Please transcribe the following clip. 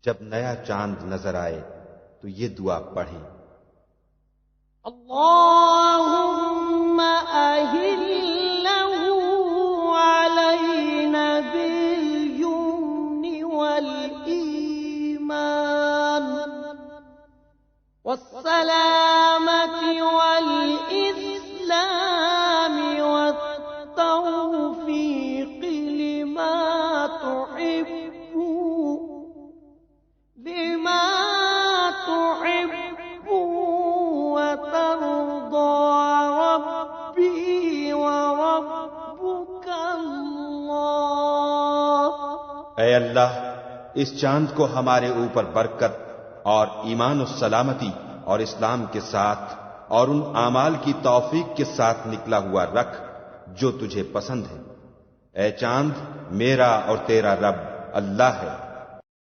جب نیا چاند نظر آئے تو یہ دعا پڑھیں، اللهم أهله علينا باليمن والإيمان والسلامة والإسلام والتوفيق لما تحب وترضى ربي وربك الله۔ اے اللہ، اس چاند کو ہمارے اوپر برکت اور ایمان و سلامتی اور اسلام کے ساتھ اور ان اعمال کی توفیق کے ساتھ نکلا ہوا رکھ جو تجھے پسند ہے۔ اے چاند، میرا اور تیرا رب اللہ ہے۔